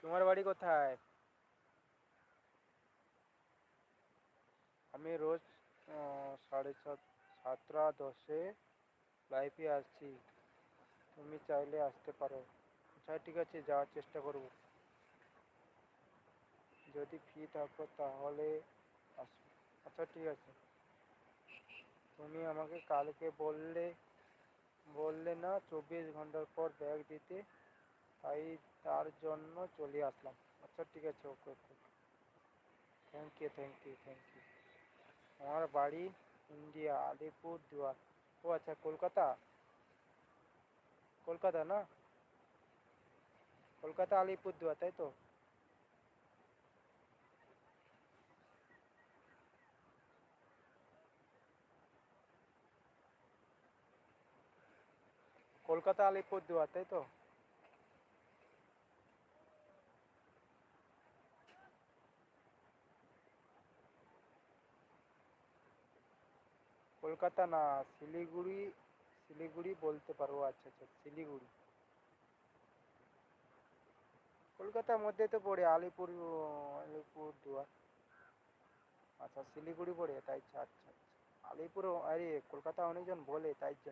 তোমার বাড়ি কোথায়? আমি রোজ 7:30-10 লাইফে আসছি। তুমি চাইলে আসতে পারো। আচ্ছা ঠিক আছে, যাওয়ার চেষ্টা করব। যদি ফ্রি থাকো তাহলে আসো। আচ্ছা ঠিক আছে। তুমি আমাকে কালকে বললে বললে না 24 ঘন্টার পর ব্যাগ দিতে, তাই তার জন্য চলে আসলাম। আচ্ছা ঠিক আছে, okay okay. Thank you thank you thank you. আমার বাড়ি ইন্ডিয়া, আলিপুর দুয়ার। ও আচ্ছা, কলকাতা। কলকাতা না? কলকাতা আলিপুর দুয়ার, তাই তো? কলকাতা আলিপুর দুয়ার, তাই তো? কলকাতা না, শিলিগুড়ি। শিলিগুড়ি বলতে পারো। আচ্ছা আচ্ছা, শিলিগুড়ি। কলকাতার মধ্যে তো পড়ে আলিপুর। আলিপুর দুয়ার। আচ্ছা, শিলিগুড়ি পড়ে, তাই? আচ্ছা আচ্ছা আচ্ছা। আলিপুর, আরে কলকাতা অনেকজন বলে, তাই জন্য।